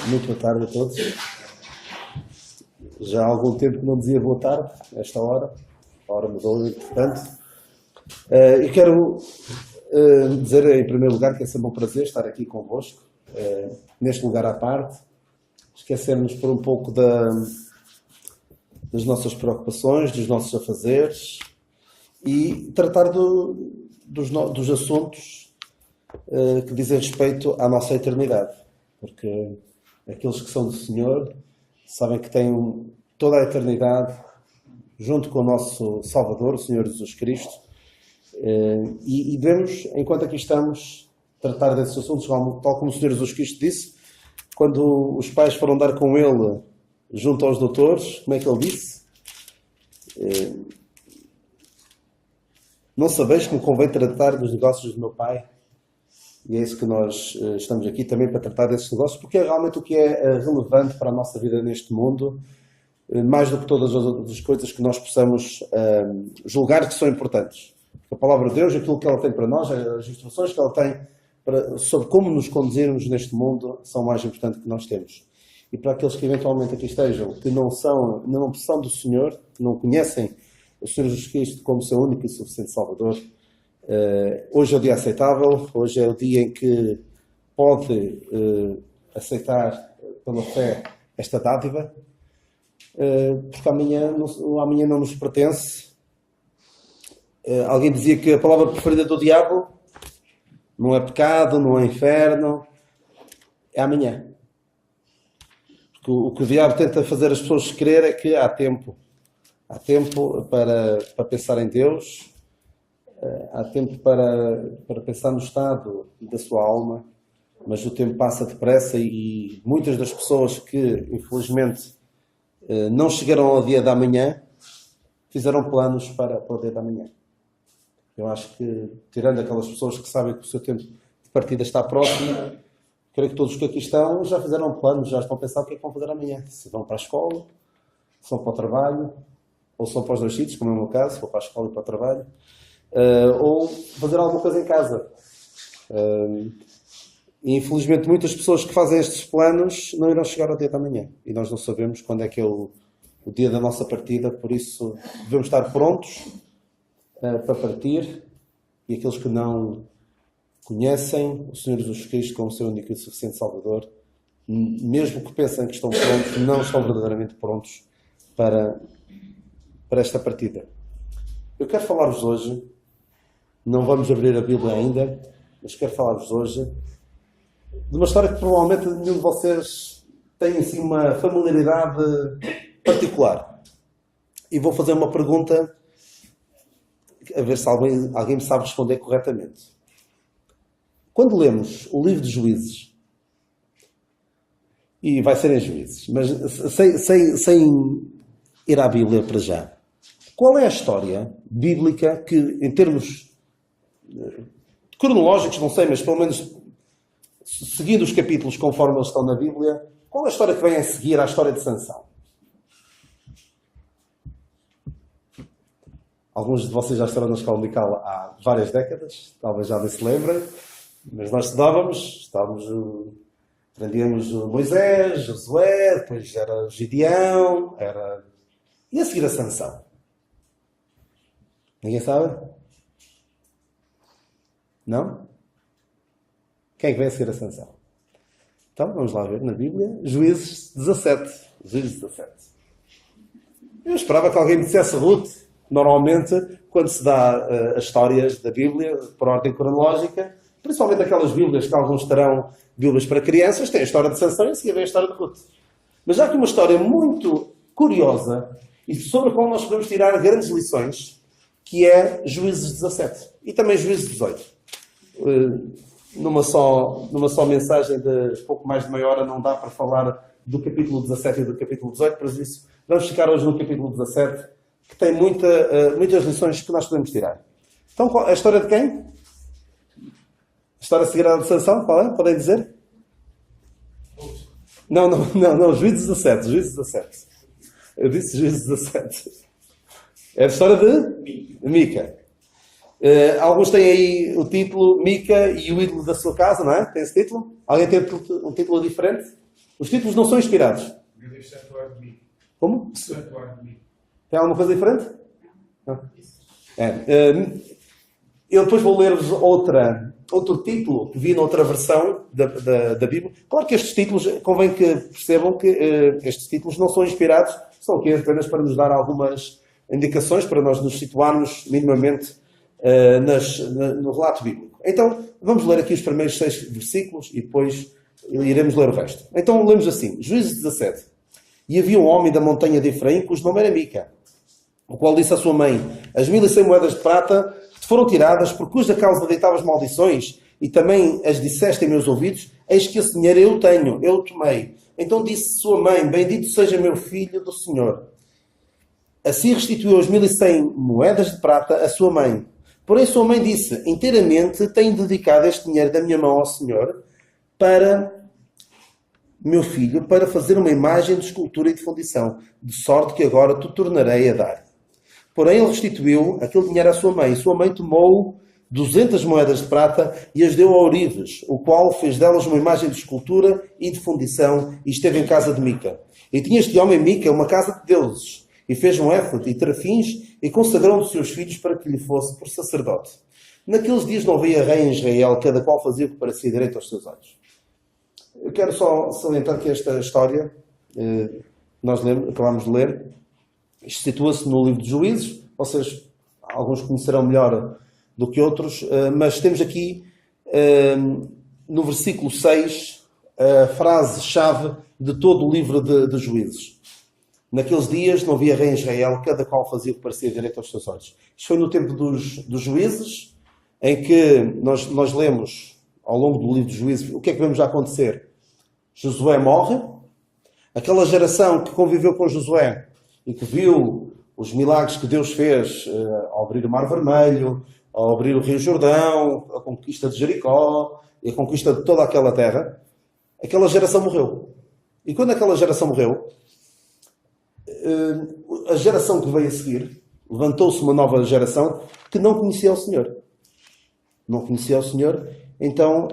Muito boa tarde a todos. Já há algum tempo que não dizia boa tarde, esta hora. A hora mudou, entretanto. E quero dizer, em primeiro lugar, que é sempre um prazer estar aqui convosco, neste lugar à parte. Esquecermos por um pouco das nossas preocupações, dos nossos afazeres e tratar dos assuntos que dizem respeito à nossa eternidade. Porque aqueles que são do Senhor sabem que têm toda a eternidade junto com o nosso Salvador, o Senhor Jesus Cristo. E devemos, enquanto aqui estamos, tratar desses assuntos, tal como o Senhor Jesus Cristo disse, quando os pais foram dar com ele junto aos doutores, como é que ele disse? Não sabeis que me convém tratar dos negócios do meu Pai? E é isso que nós estamos aqui também para tratar desses negócios, porque é realmente o que é relevante para a nossa vida neste mundo, mais do que todas as outras coisas que nós possamos julgar que são importantes. Porque a palavra de Deus, aquilo que ela tem para nós, as instruções que ela tem sobre como nos conduzirmos neste mundo, são mais importantes que nós temos. E para aqueles que eventualmente aqui estejam, que não são do Senhor, que não conhecem o Senhor Jesus Cristo como seu único e suficiente Salvador, hoje é o dia aceitável, hoje é o dia em que pode aceitar pela fé esta dádiva, porque amanhã não nos pertence. Alguém dizia que a palavra preferida do diabo não é pecado, não é inferno, é amanhã. Porque o que o diabo tenta fazer as pessoas crer é que há tempo para pensar em Deus, há tempo para pensar no estado da sua alma, mas o tempo passa depressa e muitas das pessoas que, infelizmente, não chegaram ao dia da manhã, fizeram planos para o dia da manhã. Eu acho que, tirando aquelas pessoas que sabem que o seu tempo de partida está próximo, creio que todos os que aqui estão já fizeram planos, já estão a pensar o que é que vão fazer amanhã. Se vão para a escola, se vão para o trabalho, ou são para os dois sítios, como é o meu caso, se vou para a escola e para o trabalho, ou fazer alguma coisa em casa. E infelizmente muitas pessoas que fazem estes planos não irão chegar ao dia da manhã. E nós não sabemos quando é que é o dia da nossa partida, por isso devemos estar prontos para partir. E aqueles que não conhecem o Senhor Jesus Cristo como seu único e suficiente Salvador, mesmo que pensem que estão prontos, não estão verdadeiramente prontos para esta partida. Eu quero falar-vos hoje, não vamos abrir a Bíblia ainda, mas quero falar-vos hoje de uma história que provavelmente nenhum de vocês tem assim uma familiaridade particular. E vou fazer uma pergunta a ver se alguém me sabe responder corretamente. Quando lemos o livro de Juízes, e vai ser em Juízes, mas sem ir à Bíblia para já, qual é a história bíblica que, em termos cronológicos, não sei, mas pelo menos seguindo os capítulos conforme eles estão na Bíblia, qual é a história que vem a seguir à história de Sansão? Alguns de vocês já estiveram na escola dominical há várias décadas, talvez já nem se lembrem, mas nós aprendíamos Moisés, Josué, depois era Gideão, e a seguir a Sansão. Ninguém sabe? Não? Quem é que vem a seguir a Sansão? Então, vamos lá ver na Bíblia, Juízes 17. Juízes 17. Eu esperava que alguém me dissesse Ruth. Normalmente, quando se dá as histórias da Bíblia, por ordem cronológica, principalmente aquelas Bíblias que alguns terão Bíblias para crianças, tem a história de Sansão e a seguir vem a história de Ruth. Mas há aqui uma história muito curiosa e sobre a qual nós podemos tirar grandes lições, que é Juízes 17 e também Juízes 18. Numa só mensagem de pouco mais de meia hora não dá para falar do capítulo 17 e do capítulo 18, por isso vamos ficar hoje no capítulo 17, que tem muitas lições que nós podemos tirar. Então, a história de quem? A história sagrada de Sansão, qual é? Podem dizer? Não, Juízes 17, Juízes 17. Eu disse Juízes 17. É a história de Mica. Alguns têm aí o título Mica e o ídolo da sua casa, não é? Tem esse título? Alguém tem um título diferente? Os títulos não são inspirados. Meu Deus, santuário de mim. Como? Santuário de mim. Tem alguma coisa diferente? Não. Eu depois vou ler-vos outro título que vi noutra versão da Bíblia. Claro que estes títulos, convém que percebam que estes títulos não são inspirados, são aqui apenas para nos dar algumas indicações, para nós nos situarmos minimamente no relato bíblico. Então, vamos ler aqui os primeiros 6 versículos e depois iremos ler o resto. Então, lemos assim, Juízes 17. E havia um homem da montanha de Efraim, cujo nome era Mica, o qual disse à sua mãe, as 1100 moedas de prata te foram tiradas, por cuja causa deitavas maldições, e também as disseste em meus ouvidos, eis que esse dinheiro eu tenho, eu o tomei. Então disse sua mãe, bendito seja meu filho do Senhor. Assim restituiu as 1100 moedas de prata à sua mãe. Porém sua mãe disse, inteiramente tenho dedicado este dinheiro da minha mão ao Senhor, para meu filho, para fazer uma imagem de escultura e de fundição, de sorte que agora te tornarei a dar. Porém, ele restituiu aquele dinheiro à sua mãe. Sua mãe tomou 200 moedas de prata e as deu a Ourives, o qual fez delas uma imagem de escultura e de fundição e esteve em casa de Mica. E tinha este homem, Mica, uma casa de deuses, e fez um éfode e terafins e consagrou um dos seus filhos para que lhe fosse por sacerdote. Naqueles dias não havia rei em Israel, cada qual fazia o que parecia direito aos seus olhos. Eu quero só salientar que esta história, nós acabámos de ler, isto situa-se no livro de Juízes, vocês, alguns conhecerão melhor do que outros, mas temos aqui, no versículo 6, a frase-chave de todo o livro de Juízes. Naqueles dias não havia rei em Israel, cada qual fazia o que parecia direito aos seus olhos. Isto foi no tempo dos Juízes, em que nós lemos, ao longo do livro de Juízes, o que é que vemos a acontecer? Josué morre, aquela geração que conviveu com Josué e que viu os milagres que Deus fez ao abrir o Mar Vermelho, ao abrir o Rio Jordão, a conquista de Jericó e a conquista de toda aquela terra, aquela geração morreu. E quando aquela geração morreu, a geração que veio a seguir, levantou-se uma nova geração que não conhecia o Senhor. Não conhecia o Senhor. Então,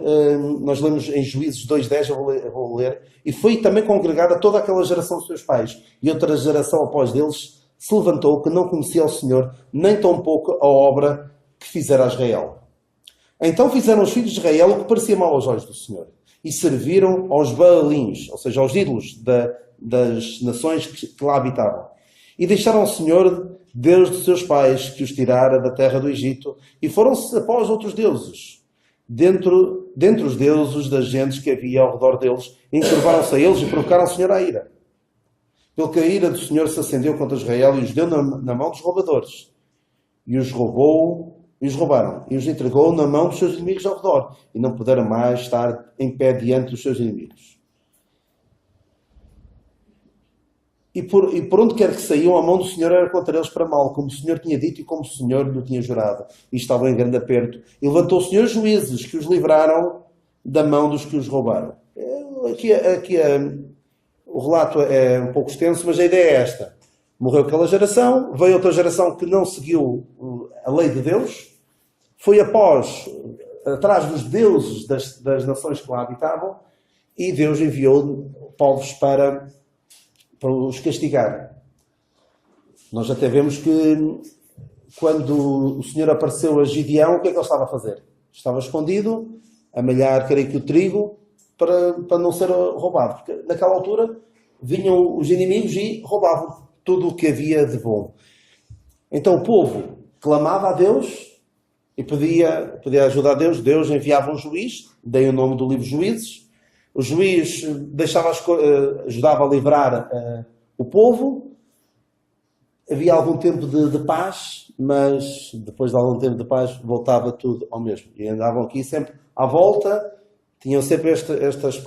nós lemos em Juízes 2:10, eu vou ler, e foi também congregada toda aquela geração dos seus pais, e outra geração após deles se levantou que não conhecia o Senhor, nem tampouco a obra que fizera a Israel. Então fizeram os filhos de Israel o que parecia mal aos olhos do Senhor, e serviram aos Baalins, ou seja, aos ídolos das nações que lá habitavam, e deixaram o Senhor, Deus de seus pais, que os tirara da terra do Egito, e foram-se após outros deuses, dentre os deuses das gentes que havia ao redor deles, encurvaram-se a eles e provocaram o Senhor à ira. Pelo que a ira do Senhor se acendeu contra Israel e os deu na mão dos roubadores. E os roubou, e os roubaram, e os entregou na mão dos seus inimigos ao redor, e não puderam mais estar em pé diante dos seus inimigos. E por onde quer que saíam, a mão do Senhor era contra eles para mal, como o Senhor tinha dito e como o Senhor lhe tinha jurado. E estavam em grande aperto. E levantou o Senhor juízes que os livraram da mão dos que os roubaram. O relato é um pouco extenso, mas a ideia é esta. Morreu aquela geração, veio outra geração que não seguiu a lei de Deus, foi atrás dos deuses das nações que lá habitavam, e Deus enviou povos para os castigar. Nós até vemos que quando o Senhor apareceu a Gideão, o que é que ele estava a fazer? Estava escondido, a malhar, creio que o trigo, para não ser roubado. Porque naquela altura vinham os inimigos e roubavam tudo o que havia de bom. Então o povo clamava a Deus e pedia ajuda a Deus. Deus enviava um juiz, dei o nome do livro Juízes. O juiz ajudava a livrar o povo. Havia algum tempo de paz, mas depois de algum tempo de paz voltava tudo ao mesmo. E andavam aqui sempre à volta, tinham sempre estes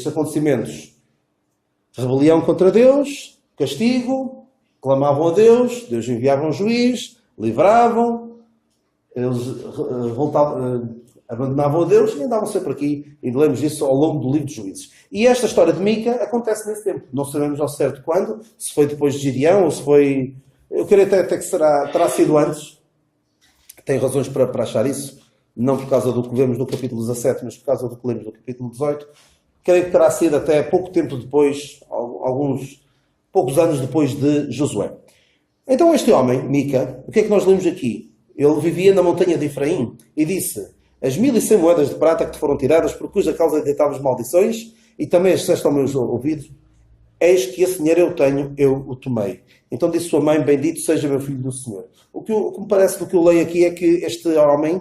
acontecimentos. Rebelião contra Deus, castigo, clamavam a Deus, Deus enviava um juiz, livravam, eles abandonavam a Deus e andavam sempre aqui, e lemos isso ao longo do livro de Juízes. E esta história de Mica acontece nesse tempo. Não sabemos ao certo quando, se foi depois de Gideão, ou se foi... Eu creio até que terá sido antes. Tem razões para achar isso. Não por causa do que vemos no capítulo 17, mas por causa do que lemos no capítulo 18. creio que terá sido até pouco tempo depois, poucos anos depois de Josué. Então este homem, Mica, o que é que nós lemos aqui? Ele vivia na montanha de Efraim e disse: as 1100 moedas de prata que te foram tiradas, por cuja causa deitavas maldições, e também as disseste aos meus ouvidos, eis que esse dinheiro eu tenho, eu o tomei. Então disse sua mãe: bendito seja meu filho do Senhor. O que me parece do que eu leio aqui é que este homem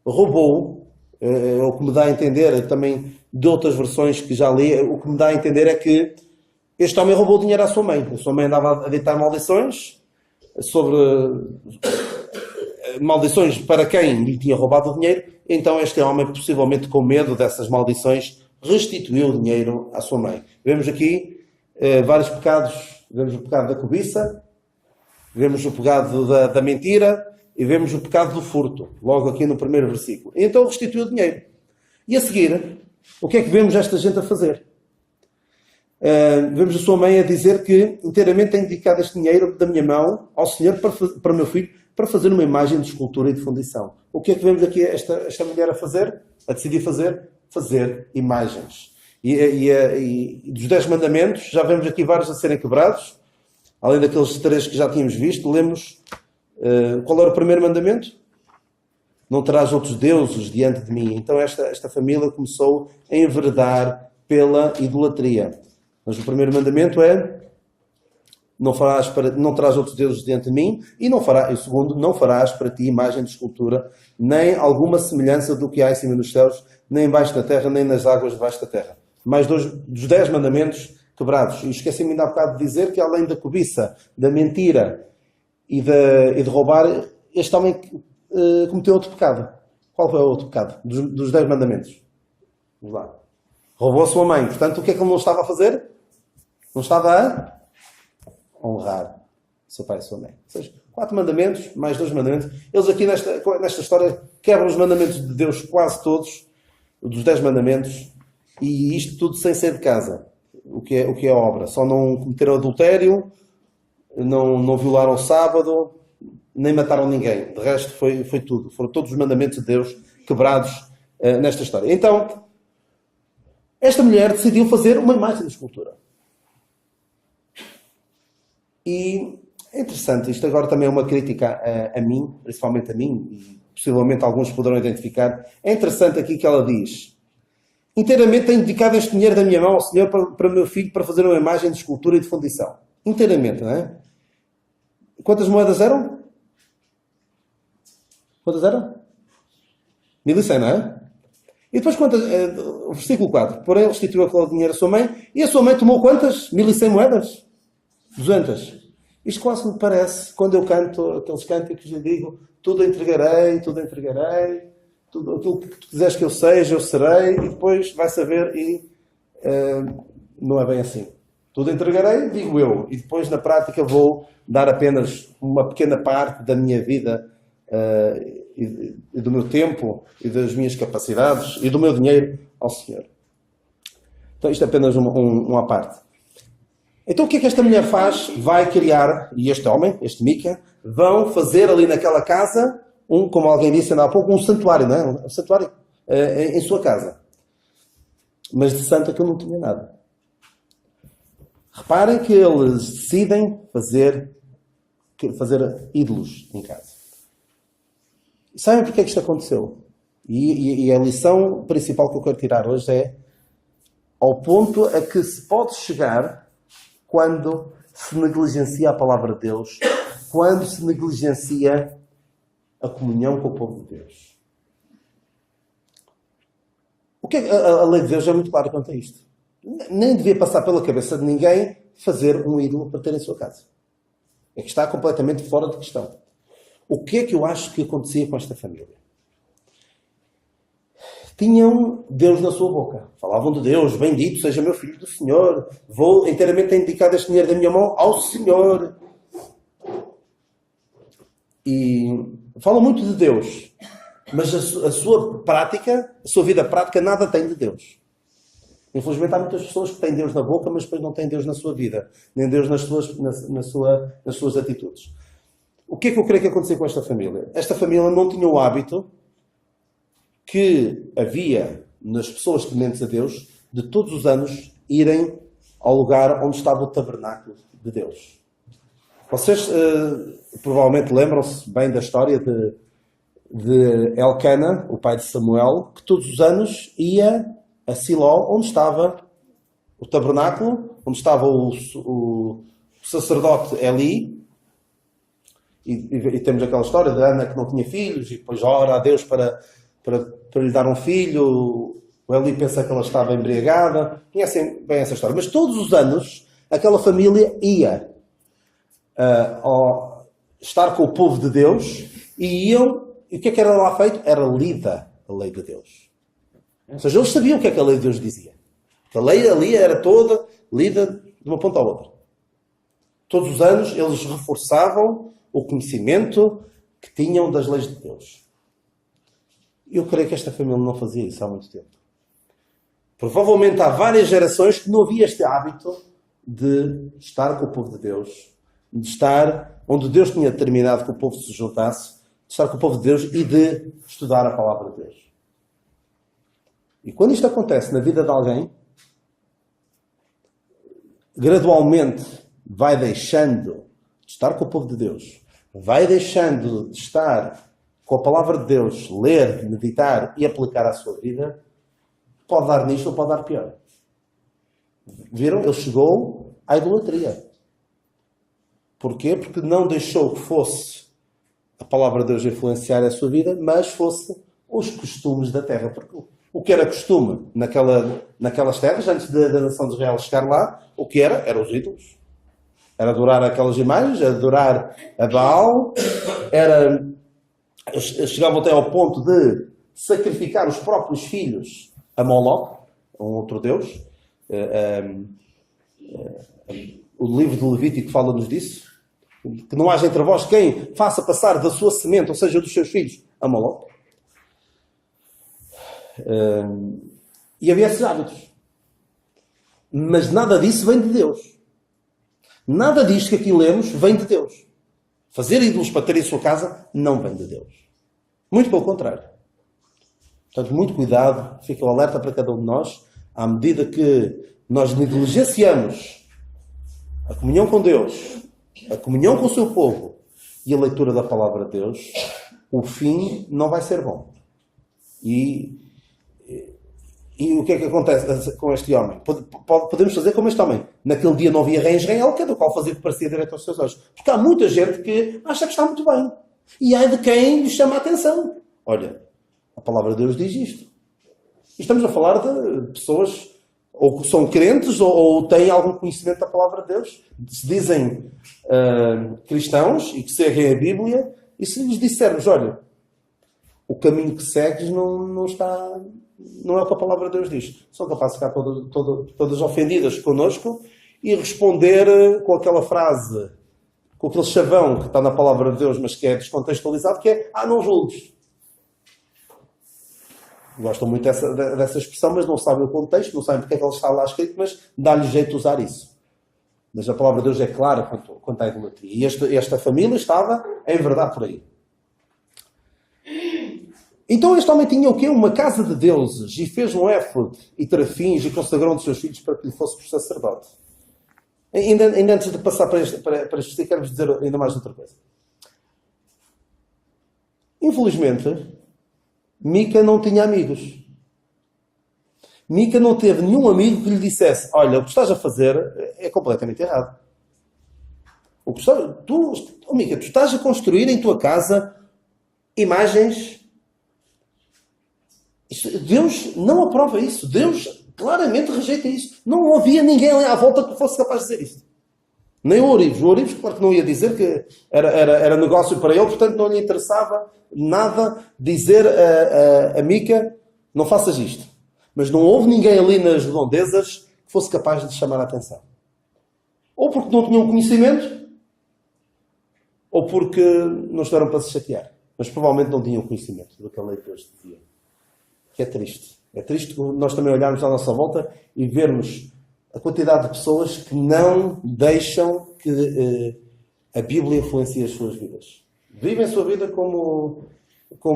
roubou, o que me dá a entender, também de outras versões que já li, o que me dá a entender é que este homem roubou dinheiro à sua mãe. A sua mãe andava a deitar maldições sobre maldições para quem lhe tinha roubado o dinheiro. Então este homem, possivelmente com medo dessas maldições, restituiu o dinheiro à sua mãe. Vemos aqui vários pecados. Vemos o pecado da cobiça, vemos o pecado da mentira e vemos o pecado do furto, logo aqui no primeiro versículo. E então restituiu o dinheiro. E a seguir, o que é que vemos esta gente a fazer? Vemos a sua mãe a dizer que inteiramente tem dedicado este dinheiro da minha mão ao Senhor para o meu filho, para fazer uma imagem de escultura e de fundição. O que é que vemos aqui esta mulher a fazer? A decidir fazer? Fazer imagens. E dos 10 mandamentos, já vemos aqui vários a serem quebrados. Além daqueles 3 que já tínhamos visto, lemos qual era o primeiro mandamento? Não terás outros deuses diante de mim. Então esta família começou a enveredar pela idolatria. Mas o primeiro mandamento é: não terás outros deuses diante de mim, e o segundo, não farás para ti imagem de escultura, nem alguma semelhança do que há em cima dos céus, nem embaixo da terra, nem nas águas debaixo da terra. Mais dos 10 mandamentos quebrados. E esqueci-me ainda há bocado de dizer que, além da cobiça, da mentira e de roubar, este homem cometeu outro pecado. Qual foi o outro pecado dos 10 mandamentos? Vamos lá. Roubou a sua mãe. Portanto, o que é que ele não estava a fazer? Não estava a honrar seu pai e sua mãe. Ou seja, 4 mandamentos, mais 2 mandamentos. Eles aqui nesta história quebram os mandamentos de Deus quase todos, dos 10 mandamentos, e isto tudo sem sair de casa. O que é obra. Só não cometeram adultério, não violaram o sábado, nem mataram ninguém. De resto foi tudo. Foram todos os mandamentos de Deus quebrados nesta história. Então, esta mulher decidiu fazer uma imagem de escultura. E é interessante, isto agora também é uma crítica a mim, principalmente a mim, e possivelmente alguns poderão identificar. É interessante aqui que ela diz: inteiramente tenho dedicado este dinheiro da minha mão ao Senhor para o meu filho, para fazer uma imagem de escultura e de fundição. Inteiramente, não é? Quantas moedas eram? Quantas eram? 1100, não é? E depois quantas? O versículo 4. Porém, restituiu aquele dinheiro à sua mãe. E a sua mãe tomou quantas? 1100 moedas? 200. Isto quase me parece, quando eu canto aqueles cânticos, eu digo: tudo entregarei, tudo aquilo que tu quiseres que eu seja, eu serei, e depois vai saber, e não é bem assim. Tudo entregarei, digo eu, e depois na prática vou dar apenas uma pequena parte da minha vida e do meu tempo e das minhas capacidades e do meu dinheiro ao Senhor. Então isto é apenas uma parte. Então o que é que esta mulher faz? Vai criar, e este homem, este Mica, vão fazer ali naquela casa, como alguém disse ainda há pouco, um santuário, não é? Um santuário em sua casa. Mas de santo aquilo não tinha nada. Reparem que eles decidem fazer ídolos em casa. Sabem porque é que isto aconteceu? E a lição principal que eu quero tirar hoje é ao ponto a que se pode chegar quando se negligencia a palavra de Deus, quando se negligencia a comunhão com o povo de Deus. A lei de Deus é muito clara quanto a isto. Nem devia passar pela cabeça de ninguém fazer um ídolo para ter em sua casa. É que está completamente fora de questão. O que é que eu acho que acontecia com esta família? Tinham Deus na sua boca. Falavam de Deus: bendito seja meu filho do Senhor. Vou inteiramente dedicar este dinheiro da minha mão ao Senhor. E falam muito de Deus. Mas a sua prática, a sua vida prática, nada tem de Deus. Infelizmente há muitas pessoas que têm Deus na boca, mas depois não têm Deus na sua vida. Nem Deus nas suas atitudes. O que é que eu creio que aconteceu com esta família? Esta família não tinha o hábito que havia nas pessoas tementes a Deus de todos os anos irem ao lugar onde estava o tabernáculo de Deus. Vocês provavelmente lembram-se bem da história de Elcana, o pai de Samuel, que todos os anos ia a Siló, onde estava o tabernáculo, onde estava o sacerdote Eli, e temos aquela história de Ana que não tinha filhos, e depois ora a Deus para lhe dar um filho. O Eli pensa que ela estava embriagada. Conhecem bem essa história. Mas todos os anos, aquela família ia estar com o povo de Deus e iam. E o que é que era lá feito? Era lida a lei de Deus. Ou seja, eles sabiam o que é que a lei de Deus dizia. A lei ali era toda lida de uma ponta à outra. Todos os anos eles reforçavam o conhecimento que tinham das leis de Deus. Eu creio que esta família não fazia isso há muito tempo. Provavelmente há várias gerações que não havia este hábito de estar com o povo de Deus, de estar onde Deus tinha determinado que o povo se juntasse, de estar com o povo de Deus e de estudar a palavra de Deus. E quando isto acontece na vida de alguém, gradualmente vai deixando de estar com o povo de Deus, vai deixando de estar com a palavra de Deus, ler, meditar e aplicar à sua vida, pode dar nisto ou pode dar pior. Viram? Ele chegou à idolatria. Porquê? Porque não deixou que fosse a palavra de Deus influenciar a sua vida, mas fosse os costumes da terra. Porque o que era costume naquelas terras, antes da nação de Israel chegar lá, o que era? Eram os ídolos. Era adorar aquelas imagens, adorar a Baal, chegavam até ao ponto de sacrificar os próprios filhos a Moloque, um outro deus. O livro de Levítico fala-nos disso. Que não haja entre vós quem faça passar da sua semente, ou seja, dos seus filhos, a Moloque. E havia esses hábitos. Mas nada disso vem de Deus. Nada disto que aqui lemos vem de Deus. Fazer ídolos para ter em sua casa não vem de Deus. Muito pelo contrário. Portanto, muito cuidado, fica o alerta para cada um de nós, à medida que nós negligenciamos a comunhão com Deus, a comunhão com o seu povo e a leitura da palavra de Deus, o fim não vai ser bom. E o que é que acontece com este homem? Podemos fazer como este homem. Naquele dia não havia rei em Israel, cada qual fazia o que parecia direito aos seus olhos. Porque há muita gente que acha que está muito bem. E há de quem lhe chama a atenção. Olha, a palavra de Deus diz isto. E estamos a falar de pessoas ou que são crentes ou têm algum conhecimento da palavra de Deus. Se dizem cristãos e que seguem a Bíblia, e se lhes dissermos, olha, o caminho que segues não é o que a palavra de Deus diz. São capazes de ficar todas ofendidas connosco e responder com aquela frase, com aquele chavão que está na palavra de Deus, mas que é descontextualizado, que é, não julgues. Gostam muito dessa expressão, mas não sabem o contexto, não sabem porque é que ela está lá escrito, mas dá-lhe jeito de usar isso. Mas a palavra de Deus é clara quanto à idolatria. E esta família estava, em verdade, por aí. Então este homem tinha o quê? Uma casa de deuses, e fez um éfode e terafins e consagrou um dos seus filhos para que lhe fosse por sacerdote. Ainda antes de passar para este, quero-vos dizer ainda mais outra coisa. Infelizmente, Mica não tinha amigos. Mica não teve nenhum amigo que lhe dissesse, olha, o que estás a fazer é completamente errado. Mica, tu estás a construir em tua casa imagens. Deus não aprova isso. Deus claramente rejeita isso. Não havia ninguém ali à volta que fosse capaz de dizer isso. Nem o Ourives. O Ourives, claro que não ia dizer que era negócio para ele, portanto não lhe interessava nada dizer a Mica, não faças isto. Mas não houve ninguém ali nas redondezas que fosse capaz de chamar a atenção. Ou porque não tinham conhecimento, ou porque não estiveram para se chatear. Mas provavelmente não tinham conhecimento do que a lei de Deus dizia. Que é triste. É triste nós também olharmos à nossa volta e vermos a quantidade de pessoas que não deixam que a Bíblia influencie as suas vidas. Vivem a sua vida como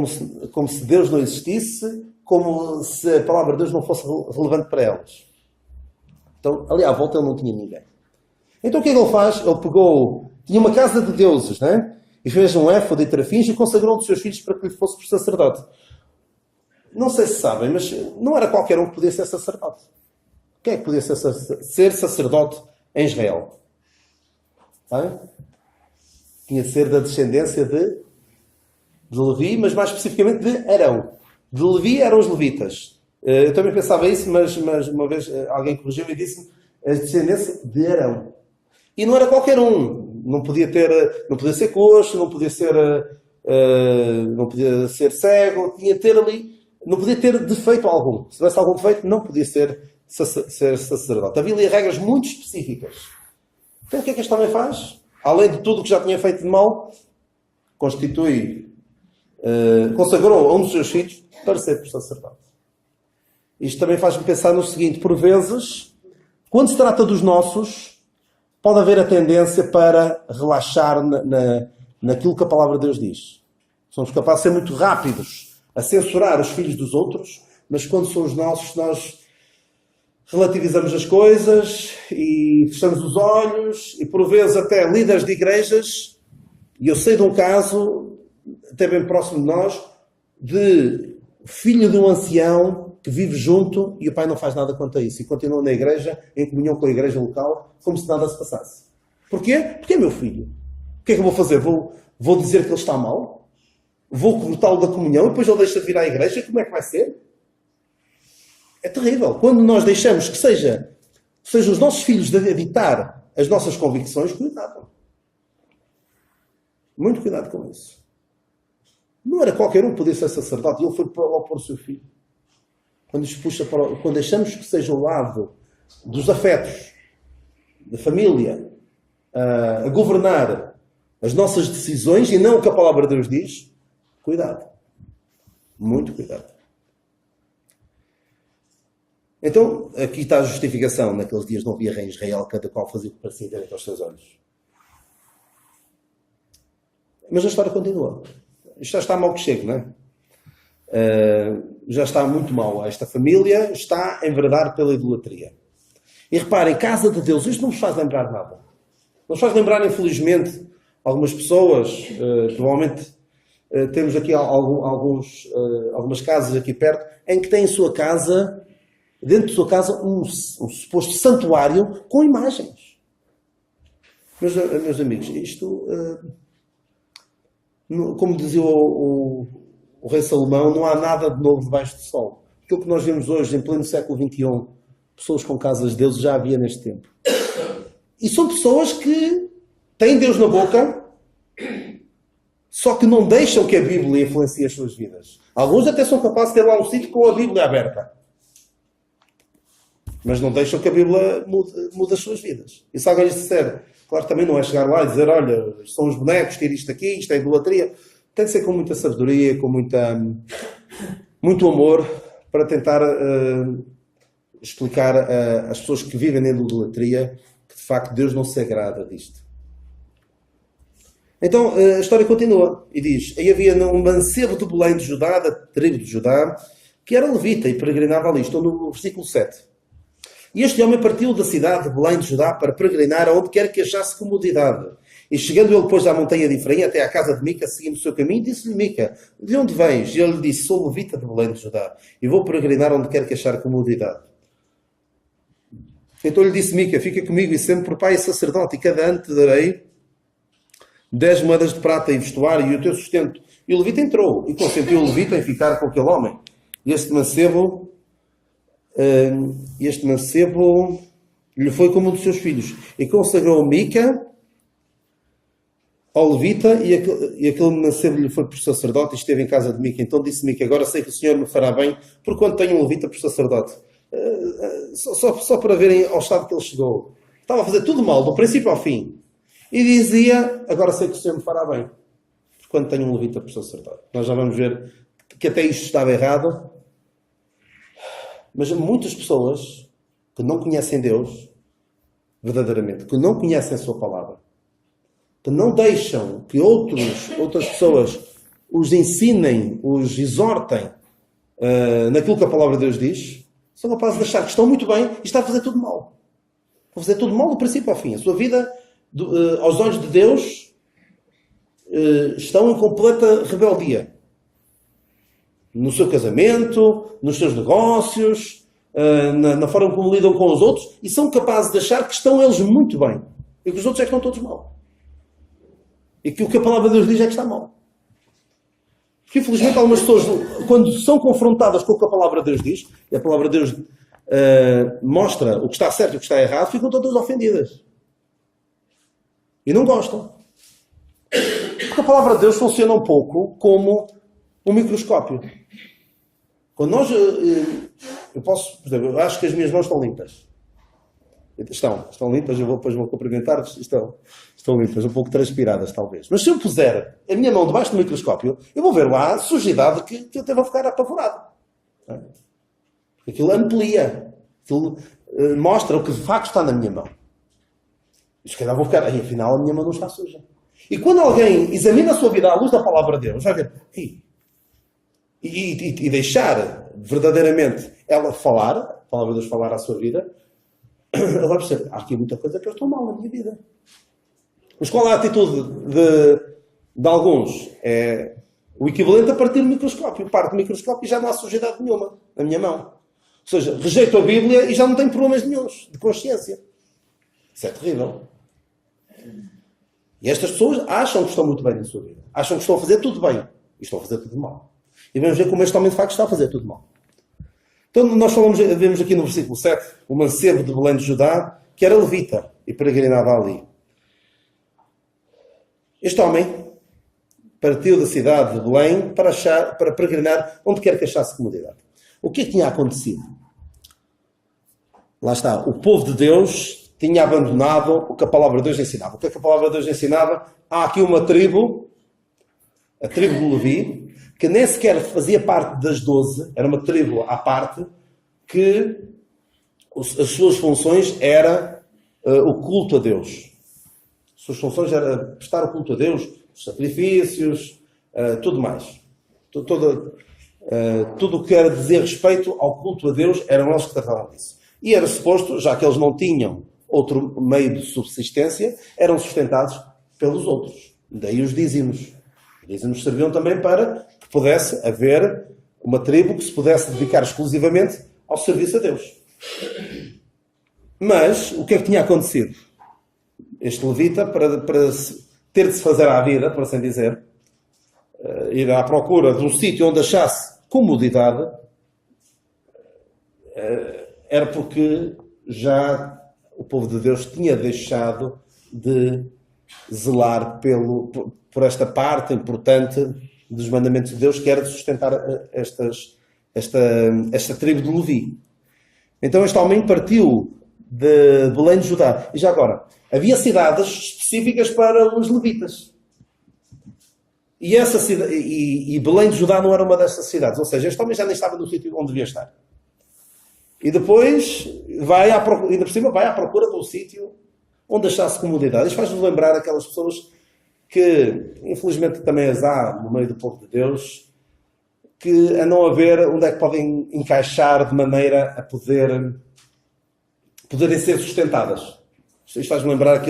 se Deus não existisse, como se a palavra de Deus não fosse relevante para elas. Então, ali à volta ele não tinha ninguém. Então o que é que ele faz? Ele pegou, tinha uma casa de deuses, né? E fez um éfode de terafins e consagrou um dos seus filhos para que lhe fosse por sacerdote. Não sei se sabem, mas não era qualquer um que podia ser sacerdote. Quem é que podia ser sacerdote em Israel? Tinha de ser da descendência de Levi, mas mais especificamente de Arão. De Levi eram os levitas. Eu também pensava isso, mas uma vez alguém corrigiu-me e disse-me a descendência de Arão. E não era qualquer um. Não podia ser coxo, não podia ser cego, tinha de ter ali, não podia ter defeito algum. Se tivesse algum defeito, não podia ser sacerdote. Havia ali regras muito específicas. Então o que é que este homem faz? Além de tudo o que já tinha feito de mal, consagrou a um dos seus filhos para ser por sacerdote. Isto também faz-me pensar no seguinte: por vezes, quando se trata dos nossos, pode haver a tendência para relaxar naquilo que a palavra de Deus diz. Somos capazes de ser muito rápidos a censurar os filhos dos outros, mas quando são os nossos, nós relativizamos as coisas e fechamos os olhos, e por vezes até líderes de igrejas, e eu sei de um caso, até bem próximo de nós, de filho de um ancião que vive junto e o pai não faz nada quanto a isso, e continua na igreja, em comunhão com a igreja local, como se nada se passasse. Porquê? Porque é meu filho. O que é que eu vou fazer? Vou dizer que ele está mal? Vou cortá-lo da comunhão e depois ele deixa de vir à igreja? Como é que vai ser? É terrível. Quando nós deixamos que sejam os nossos filhos a ditar as nossas convicções, cuidado. Muito cuidado com isso. Não era qualquer um que podia ser sacerdote, e ele foi lá pôr o seu filho. Quando deixamos que seja o lado dos afetos, da família, a governar as nossas decisões e não o que a palavra de Deus diz, cuidado. Muito cuidado. Então, aqui está a justificação. Naqueles dias não havia rei em Israel, cada qual fazia o que parecia direito aos seus olhos. Mas a história continua. Isto já está mal que chega, não é? Já está muito mal. Esta família está a enveredar pela idolatria. E reparem, casa de Deus, isto não nos faz lembrar nada. Não nos faz lembrar, infelizmente, algumas pessoas, provavelmente temos aqui algumas casas aqui perto, em que têm dentro de sua casa, um suposto santuário com imagens. Meus amigos, isto, como dizia o rei Salomão, não há nada de novo debaixo do sol. Aquilo que nós vemos hoje, em pleno século XXI, pessoas com casas de Deus, já havia neste tempo. E são pessoas que têm Deus na boca, só que não deixam que a Bíblia influencie as suas vidas. Alguns até são capazes de ter lá um sítio com a Bíblia aberta. Mas não deixam que a Bíblia mude as suas vidas. E se alguém lhes disser, claro, também não é chegar lá e dizer, olha, são os bonecos, tira isto aqui, isto é idolatria. Tem de ser com muita sabedoria, com muito amor, para tentar explicar às pessoas que vivem na idolatria que, de facto, Deus não se agrada disto. Então, a história continua e diz, aí havia um mancebo de Belém de Judá, da tribo de Judá, que era levita e peregrinava ali. Estou no versículo 7. E este homem partiu da cidade de Belém de Judá para peregrinar aonde quer que achasse comodidade. E chegando ele depois à montanha de Efraim, até à casa de Mica, seguindo o seu caminho, disse-lhe Mica, de onde vens? E ele lhe disse, sou levita de Belém de Judá, e vou peregrinar onde quer que achar comodidade. Então lhe disse Mica, fica comigo e sempre por pai e sacerdote, e cada ano te darei 10 moedas de prata e vestuário e o teu sustento. E o levita entrou, e consentiu o levita em ficar com aquele homem. E este mancebo lhe foi como um dos seus filhos. E consagrou Mica ao levita, e aquele mancebo lhe foi por sacerdote e esteve em casa de Mica. Então disse Mica, agora sei que o Senhor me fará bem, por quanto tenho um levita por sacerdote. Só para verem ao estado que ele chegou. Estava a fazer tudo mal, do princípio ao fim. E dizia, agora sei que o Senhor me fará bem, por quanto tenho um levita por sacerdote. Nós já vamos ver que até isto estava errado. Mas muitas pessoas que não conhecem Deus, verdadeiramente, que não conhecem a sua palavra, que não deixam que outras pessoas os ensinem, os exortem naquilo que a palavra de Deus diz, são capazes de achar que estão muito bem e estão a fazer tudo mal. Vou fazer tudo mal do princípio ao fim. A sua vida, aos olhos de Deus, estão em completa rebeldia. No seu casamento, nos seus negócios, na forma como lidam com os outros, e são capazes de achar que estão eles muito bem. E que os outros é que estão todos mal. E que o que a palavra de Deus diz é que está mal. Porque, infelizmente, algumas pessoas, quando são confrontadas com o que a palavra de Deus diz, e a palavra de Deus mostra o que está certo e o que está errado, ficam todas ofendidas. E não gostam. Porque a palavra de Deus funciona um pouco como um microscópio. Quando nós... eu posso... Por exemplo, eu acho que as minhas mãos estão limpas. Estão limpas, depois vou cumprimentar-vos. Estão limpas, um pouco transpiradas, talvez. Mas se eu puser a minha mão debaixo do microscópio, eu vou ver lá a sujidade que eu até vou ficar apavorado. Porque aquilo amplia. Aquilo mostra o que de facto está na minha mão. E se calhar vou ficar... afinal, a minha mão não está suja. E quando alguém examina a sua vida à luz da palavra de Deus, vai ver... E deixar verdadeiramente ela falar, a palavra de Deus falar à sua vida, ela vai perceber, há aqui muita coisa que eu estou mal na minha vida. Mas qual é a atitude de alguns? É o equivalente a partir do microscópio. Parte do microscópio e já não há sujidade nenhuma na minha mão. Ou seja, rejeito a Bíblia e já não tenho problemas nenhuns de consciência. Isso é terrível. E estas pessoas acham que estão muito bem na sua vida. Acham que estão a fazer tudo bem. E estão a fazer tudo mal. E vamos ver como este homem de facto está a fazer tudo mal. Então nós vemos aqui no versículo 7, o mancebo de Belém de Judá, que era levita e peregrinava ali. Este homem partiu da cidade de Belém para peregrinar onde quer que achasse comodidade. O que é que tinha acontecido? Lá está, o povo de Deus tinha abandonado o que a palavra de Deus ensinava. O que é que a palavra de Deus ensinava? Há aqui uma tribo, a tribo de Levi, que nem sequer fazia parte das 12, era uma tribo à parte, que as suas funções era o culto a Deus. As suas funções era prestar o culto a Deus, os sacrifícios, tudo mais. Tudo o que era dizer respeito ao culto a Deus, eram eles que tratavam disso. E era suposto, já que eles não tinham outro meio de subsistência, eram sustentados pelos outros. Daí os dízimos. Os dízimos serviam também para que pudesse haver uma tribo que se pudesse dedicar exclusivamente ao serviço a Deus. Mas, o que é que tinha acontecido? Este levita, para ter de se fazer à vida, por assim dizer, ir à procura de um sítio onde achasse comodidade, era porque já o povo de Deus tinha deixado de zelar por esta parte importante dos mandamentos de Deus, que era de sustentar esta tribo de Levi. Então este homem partiu de Belém de Judá. E já agora, havia cidades específicas para os levitas. E essa cidade, e Belém de Judá não era uma dessas cidades. Ou seja, este homem já nem estava no sítio onde devia estar. E depois ainda por cima vai à procura de um sítio onde achasse comodidade. Isto faz-nos lembrar aquelas pessoas que, infelizmente, também as há no meio do povo de Deus, que andam a ver onde é que podem encaixar de maneira a poderem ser sustentadas. Isto faz-me lembrar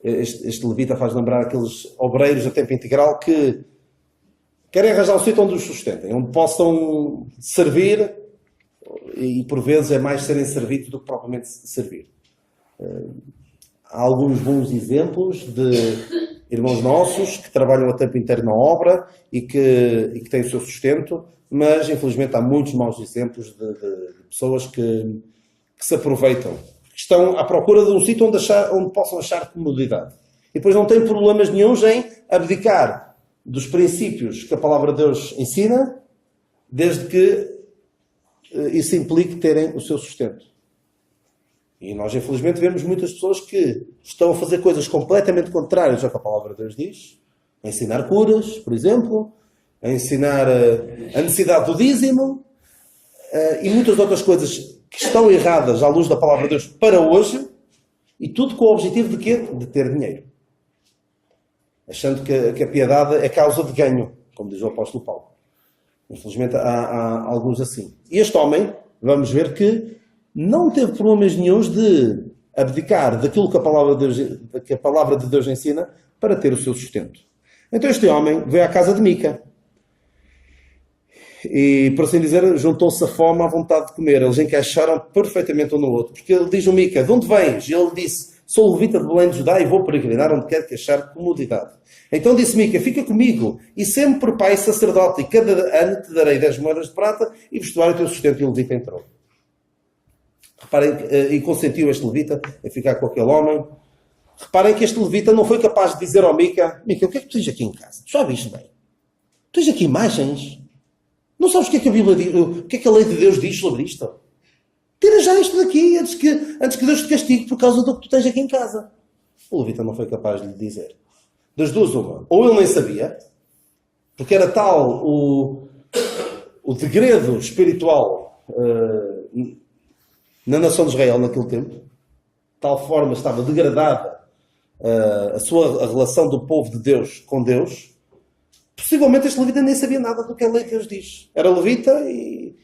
este levita faz lembrar aqueles obreiros a tempo integral que querem arranjar um sítio onde os sustentem, onde possam servir, e por vezes é mais serem servidos do que propriamente servir. Há alguns bons exemplos de irmãos nossos que trabalham a tempo inteiro na obra e que têm o seu sustento, mas infelizmente há muitos maus exemplos de pessoas que se aproveitam, que estão à procura de um sítio onde possam achar comodidade. E depois não têm problemas nenhuns em abdicar dos princípios que a palavra de Deus ensina, desde que isso implique terem o seu sustento. E nós, infelizmente, vemos muitas pessoas que estão a fazer coisas completamente contrárias ao que a palavra de Deus diz. A ensinar curas, por exemplo. A ensinar a necessidade do dízimo. E muitas outras coisas que estão erradas à luz da palavra de Deus para hoje. E tudo com o objetivo de quê? De ter dinheiro. Achando que a piedade é causa de ganho, como diz o apóstolo Paulo. Infelizmente, há alguns assim. E este homem, vamos ver que não teve problemas nenhuns de abdicar daquilo que a palavra de Deus ensina para ter o seu sustento. Então este homem veio à casa de Mica. E, por assim dizer, juntou-se a fome à vontade de comer. Eles encaixaram perfeitamente um no outro. Porque ele diz ao Mica: de onde vens? E ele disse: sou levita de Belém de Judá e vou peregrinar onde quer que achar comodidade. Então disse Mica: fica comigo e sempre por pai sacerdote, e cada ano te darei 10 moedas de prata e vestuário o teu sustento. E o levita entrou. Reparem, e consentiu este levita a ficar com aquele homem. Reparem que este levita não foi capaz de dizer ao Mica: Mica, o que é que tu tens aqui em casa? Tu já viste bem? Tu tens aqui imagens? Não sabes o que é que a Bíblia diz, o que é que a lei de Deus diz sobre isto? Tira já isto daqui antes que Deus te castigue por causa do que tu tens aqui em casa. O levita não foi capaz de lhe dizer. Das duas, uma. Ou ele nem sabia, porque era tal o degredo espiritual na nação de Israel naquele tempo, de tal forma estava degradada a relação do povo de Deus com Deus. Possivelmente este levita nem sabia nada do que a lei de Deus diz. Era levita e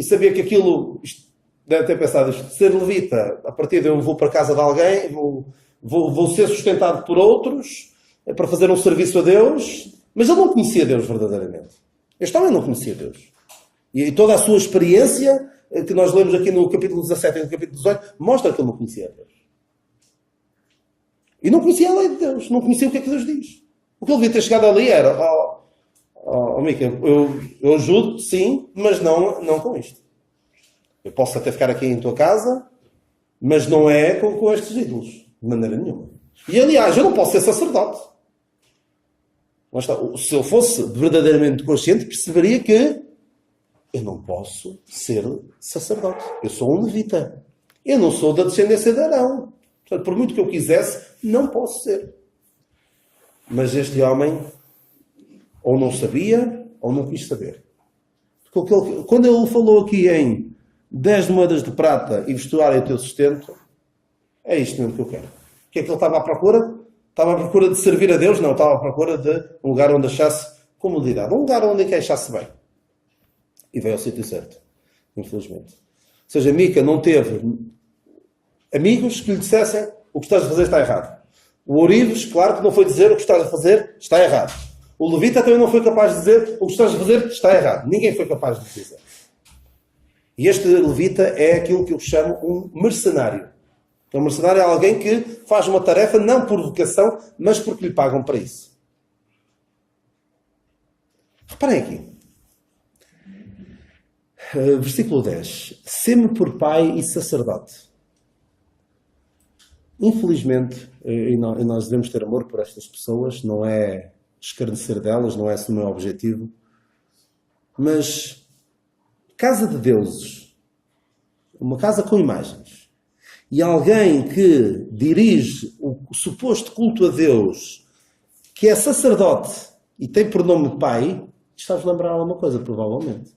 sabia que aquilo... Deve ter pensado isto. Ser levita, a partir de eu vou para a casa de alguém, vou ser sustentado por outros para fazer um serviço a Deus. Mas ele não conhecia Deus verdadeiramente. Este homem não conhecia Deus. E toda a sua experiência, que nós lemos aqui no capítulo 17 e no capítulo 18, mostra que ele não conhecia Deus. E não conhecia a lei de Deus. Não conhecia o que é que Deus diz. O que ele devia ter chegado ali era... Mica, eu ajudo, sim, mas não com isto. Eu posso até ficar aqui em tua casa, mas não é com estes ídolos. De maneira nenhuma. E aliás, eu não posso ser sacerdote. Mas se eu fosse verdadeiramente consciente, perceberia que eu não posso ser sacerdote. Eu sou um levita. Eu não sou da descendência de Arão. Portanto, por muito que eu quisesse, não posso ser. Mas este homem ou não sabia, ou não quis saber. Quando ele falou aqui em 10 moedas de prata e vestuário o teu sustento, é isto mesmo que eu quero. O que é que ele estava à procura? Estava à procura de servir a Deus? Não, estava à procura de um lugar onde achasse comodidade. Um lugar onde encaixasse bem. E veio ao sítio certo. Infelizmente. Ou seja, Mica não teve amigos que lhe dissessem: o que estás a fazer está errado. O ourives, claro que não foi dizer: o que estás a fazer está errado. O levita também não foi capaz de dizer: o que estás a fazer está errado. Ninguém foi capaz de dizer. E este levita é aquilo que eu chamo um mercenário. Um mercenário é alguém que faz uma tarefa não por vocação, mas porque lhe pagam para isso. Reparem aqui. Versículo 10. Sê-me por pai e sacerdote. Infelizmente, e nós devemos ter amor por estas pessoas, não é escarnecer delas, não é esse o meu objetivo. Mas, casa de deuses, uma casa com imagens, e alguém que dirige o suposto culto a Deus, que é sacerdote e tem por nome pai, estás a lembrar alguma coisa, provavelmente.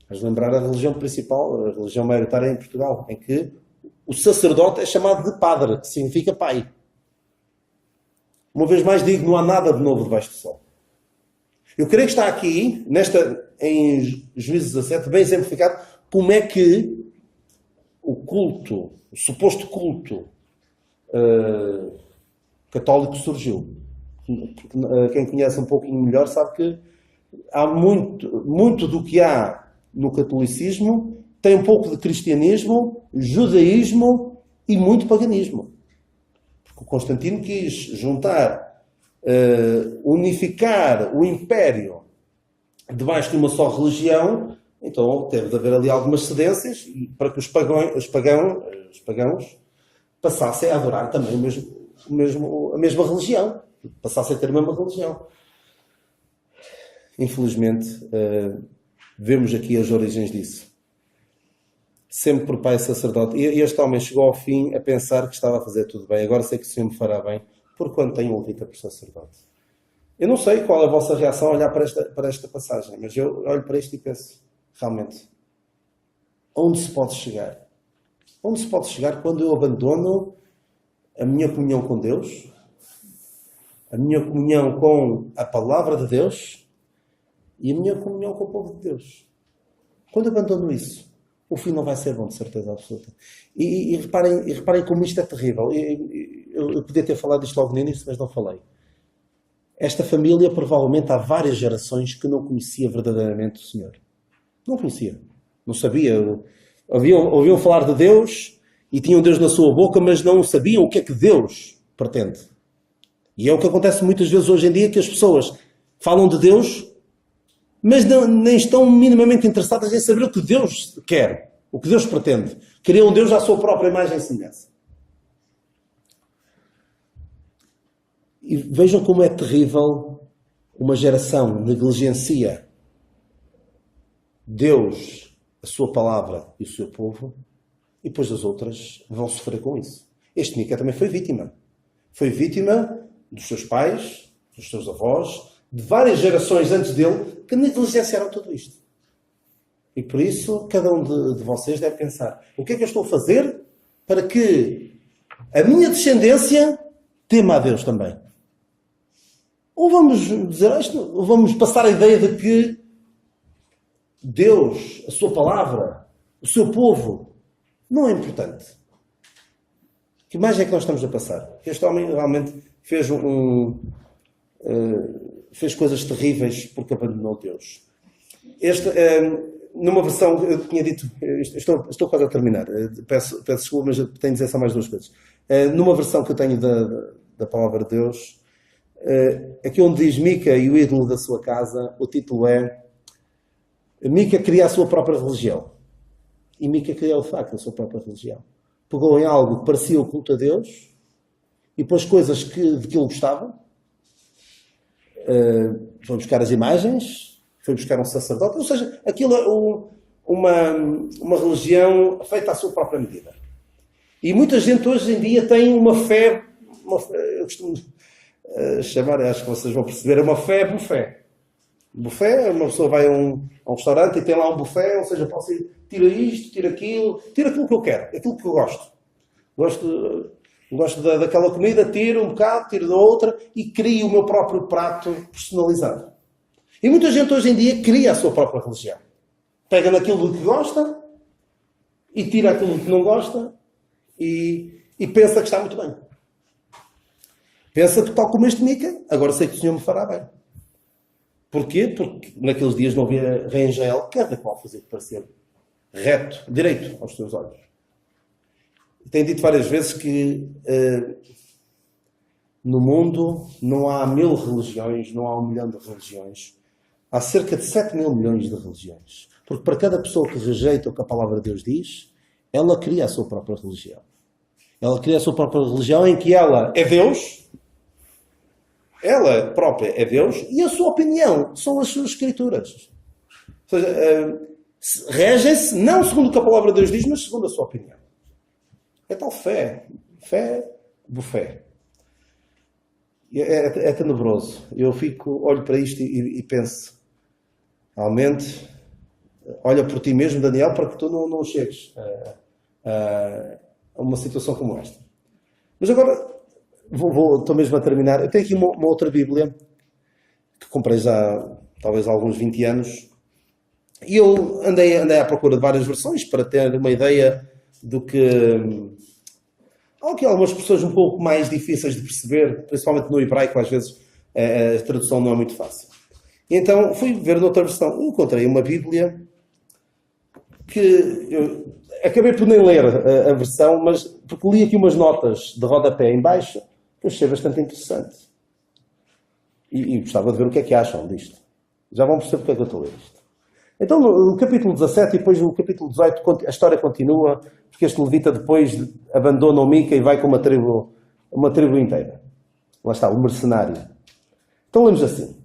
Estás a lembrar a religião principal, a religião maioritária em Portugal, em que o sacerdote é chamado de padre, que significa pai. Uma vez mais digo, não há nada de novo debaixo do sol. Eu creio que está aqui, em Juízes 17, bem exemplificado, como é que o culto, o suposto culto católico surgiu. Quem conhece um pouquinho melhor sabe que há muito do que há no catolicismo tem um pouco de cristianismo, judaísmo e muito paganismo. Porque o Constantino quis juntar, unificar o império debaixo de uma só religião, então teve de haver ali algumas cedências para que os pagãos passassem a adorar também a mesma religião, passassem a ter a mesma religião. Infelizmente, vemos aqui as origens disso. Sempre por pai sacerdote. E este homem chegou ao fim a pensar que estava a fazer tudo bem. Agora sei que o Senhor me fará bem, por quando tenho um levita por sacerdote. Eu não sei qual é a vossa reação a olhar para esta passagem, mas eu olho para isto e penso, realmente, onde se pode chegar? Onde se pode chegar quando eu abandono a minha comunhão com Deus, a minha comunhão com a palavra de Deus e a minha comunhão com o povo de Deus? Quando abandono isso, o fim não vai ser bom, de certeza absoluta. E reparem como isto é terrível. Eu podia ter falado isto logo no início, mas não falei. Esta família, provavelmente, há várias gerações que não conhecia verdadeiramente o Senhor. Não conhecia. Não sabia. Ouviam falar de Deus e tinham Deus na sua boca, mas não sabiam o que é que Deus pretende. E é o que acontece muitas vezes hoje em dia, que as pessoas falam de Deus, mas nem estão minimamente interessadas em saber o que Deus quer, o que Deus pretende. Criam Deus à sua própria imagem e semelhança. E vejam como é terrível uma geração negligencia Deus, a sua palavra e o seu povo, e depois as outras vão sofrer com isso. Este Mica também foi vítima. Foi vítima dos seus pais, dos seus avós, de várias gerações antes dele, que negligenciaram tudo isto. E por isso, cada um de vocês deve pensar, o que é que eu estou a fazer para que a minha descendência tema a Deus também? Ou vamos dizer isto, ou vamos passar a ideia de que Deus, a sua palavra, o seu povo, não é importante. Que imagem é que nós estamos a passar? Este homem realmente fez coisas terríveis porque abandonou Deus. Numa versão, eu tinha dito, estou quase a terminar, peço desculpa, mas tenho de dizer só mais duas coisas. Numa versão que eu tenho da palavra de Deus, aqui onde diz Mica e o ídolo da sua casa, o título é Mica cria a sua própria religião. E Mica criou de facto a sua própria religião. Pegou em algo que parecia o culto a Deus e pôs coisas de que ele gostava. Foi buscar as imagens, foi buscar um sacerdote, ou seja, aquilo é uma religião feita à sua própria medida. E muita gente hoje em dia tem uma fé eu costumo chamar, acho que vocês vão perceber, é uma fé buffet. Buffet, uma pessoa vai a um restaurante e tem lá um buffet, ou seja, posso ir, tira isto, tira aquilo que eu quero, aquilo que eu gosto. Gosto daquela comida, tiro um bocado, tiro da outra e crio o meu próprio prato personalizado. E muita gente hoje em dia cria a sua própria religião. Pega naquilo que gosta e tira aquilo que não gosta e pensa que está muito bem. Pensa que, tal como este Mica, agora sei que o Senhor me fará bem. Porquê? Porque naqueles dias não havia rei em Israel, cada qual fazia parecer reto, direito aos seus olhos. Tenho dito várias vezes que no mundo não há 1000 religiões, não há 1 milhão de religiões. Há cerca de 7 mil milhões de religiões. Porque para cada pessoa que rejeita o que a palavra de Deus diz, ela cria a sua própria religião. Ela cria a sua própria religião em que ela é Deus, ela própria é Deus, e a sua opinião são as suas escrituras. Ou seja, regem-se não segundo o que a palavra de Deus diz, mas segundo a sua opinião. É tal fé buffet. É tenebroso. Eu olho para isto e penso, realmente, olha por ti mesmo, Daniel, para que tu não chegues a uma situação como esta. Mas agora, estou mesmo a terminar. Eu tenho aqui uma outra Bíblia, que comprei já, talvez há alguns 20 anos, e eu andei à procura de várias versões, para ter uma ideia do que... Há aqui algumas pessoas um pouco mais difíceis de perceber, principalmente no hebraico, às vezes a tradução não é muito fácil. Então fui ver noutra versão. Encontrei uma Bíblia que eu acabei por nem ler a versão, mas porque li aqui umas notas de rodapé em baixo, que eu achei bastante interessante. E gostava de ver o que é que acham disto. Já vão perceber porque é que eu estou a ler isto. Então, no capítulo 17 e depois no capítulo 18, a história continua, porque este levita depois abandona o Mica e vai com uma tribo inteira. Lá está, o mercenário. Então lemos assim.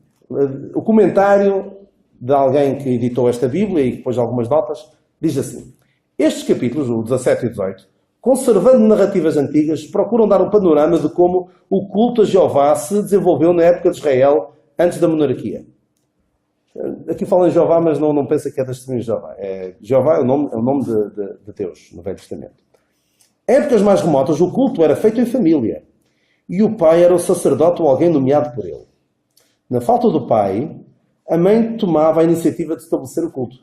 O comentário de alguém que editou esta Bíblia e depois algumas notas, diz assim: estes capítulos, o 17 e 18, conservando narrativas antigas, procuram dar um panorama de como o culto a Jeová se desenvolveu na época de Israel, antes da monarquia. Aqui fala em Jeová, mas não pensa que é das testemunhas de Jeová. Jeová é o nome de Deus, no Velho Testamento. Em épocas mais remotas, o culto era feito em família. E o pai era o sacerdote ou alguém nomeado por ele. Na falta do pai, a mãe tomava a iniciativa de estabelecer o culto.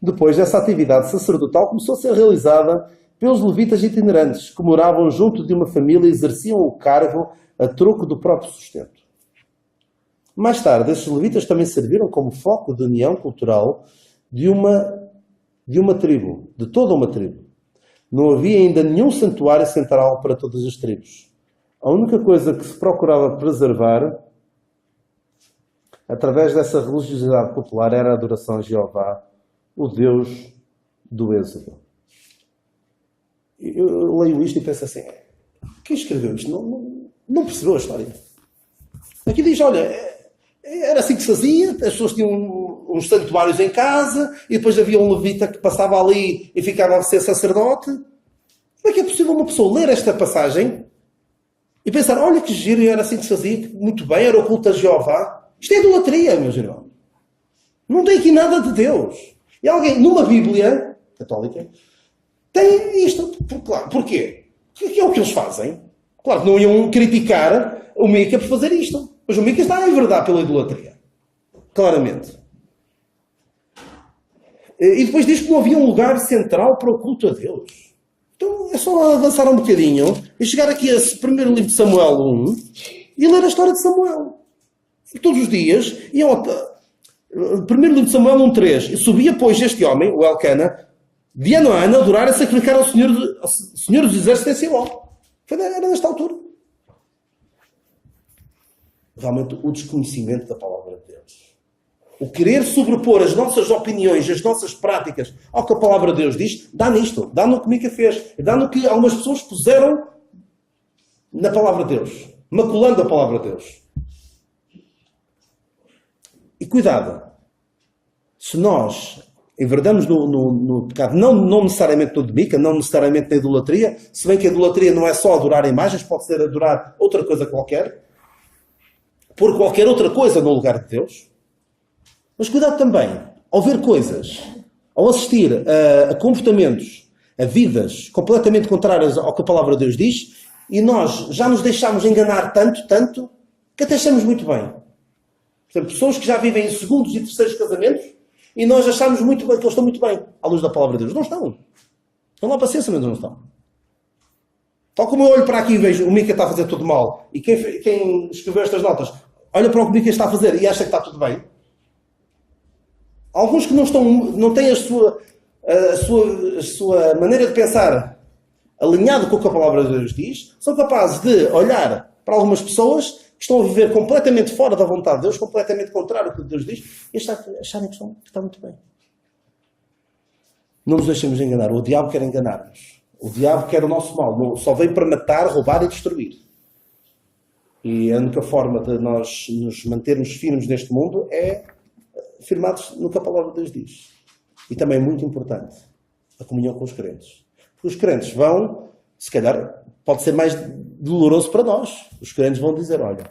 Depois, essa atividade sacerdotal começou a ser realizada pelos levitas itinerantes, que moravam junto de uma família e exerciam o cargo a troco do próprio sustento. Mais tarde, estes levitas também serviram como foco de união cultural de uma tribo, de toda uma tribo. Não havia ainda nenhum santuário central para todas as tribos. A única coisa que se procurava preservar, através dessa religiosidade popular, era a adoração a Jeová, o Deus do Êxodo. Eu leio isto e penso assim, quem escreveu isto não percebeu a história. Aqui diz, olha, era assim que se fazia, as pessoas tinham uns santuários em casa, e depois havia um levita que passava ali e ficava a ser sacerdote. Como é que é possível uma pessoa ler esta passagem e pensar, olha que giro, era assim que se fazia, muito bem, era o culto a Jeová? Isto é idolatria, meus irmãos. Não tem aqui nada de Deus. E alguém, numa Bíblia católica, tem isto. Claro, porquê? Que é o que eles fazem. Claro que não iam criticar o Mica por fazer isto. Mas o Mica está a enverdar pela idolatria. Claramente. E depois diz que não havia um lugar central para o culto a Deus. Então é só avançar um bocadinho e chegar aqui a primeiro livro de Samuel 1 e ler a história de Samuel. E todos os dias iam ao primeiro livro de Samuel 1:3. E subia, pois, este homem, o Elcana, de ano a ano, a adorar e sacrificar ao Senhor dos Exércitos em Siló. Era nesta altura. Realmente, o desconhecimento da palavra de Deus. O querer sobrepor as nossas opiniões, as nossas práticas ao que a palavra de Deus diz, dá nisto. Dá no que Mica fez. Dá no que algumas pessoas puseram na palavra de Deus. Maculando a palavra de Deus. E cuidado. Se nós enverdamos no pecado, não necessariamente no de Mica, não necessariamente na idolatria, se bem que a idolatria não é só adorar imagens, pode ser adorar outra coisa qualquer, pôr qualquer outra coisa no lugar de Deus. Mas cuidado também, ao ver coisas, ao assistir a comportamentos, a vidas completamente contrárias ao que a palavra de Deus diz, e nós já nos deixamos enganar tanto, que até achamos muito bem. Por exemplo, pessoas que já vivem em segundos e terceiros casamentos, e nós achamos muito bem que eles estão muito bem, à luz da palavra de Deus. Não estão. Estão lá para paciência, mas não estão. Tal como eu olho para aqui e vejo o Mica está a fazer tudo mal, e quem escreveu estas notas olha para o que o Mica está a fazer e acha que está tudo bem. Alguns que não têm a sua maneira de pensar alinhado com o que a palavra de Deus diz, são capazes de olhar para algumas pessoas que estão a viver completamente fora da vontade de Deus, completamente contrário ao que Deus diz, e acharem que está muito bem. Não nos deixemos enganar. O diabo quer enganar-nos. O diabo quer o nosso mal. Só vem para matar, roubar e destruir. E a única forma de nós nos mantermos firmes neste mundo é firmados no que a palavra de Deus diz. E também é muito importante a comunhão com os crentes. Porque os crentes vão, se calhar, pode ser mais doloroso para nós. Os crentes vão dizer, olha,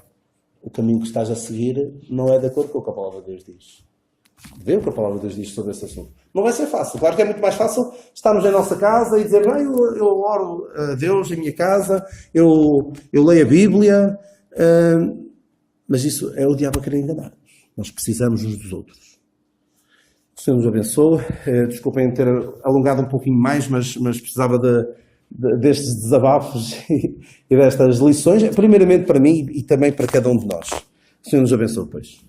o caminho que estás a seguir não é de acordo com o que a palavra de Deus diz. Vê o que a palavra de Deus diz sobre esse assunto. Não vai ser fácil. Claro que é muito mais fácil estarmos em nossa casa e dizer, não, eu oro a Deus em minha casa, eu leio a Bíblia, mas isso é o diabo a querer enganar-nos. Nós precisamos uns dos outros. O Senhor nos abençoe. Desculpem ter alongado um pouquinho mais, mas precisava destes desabafos e destas lições, primeiramente para mim e também para cada um de nós. O Senhor nos abençoe, pois.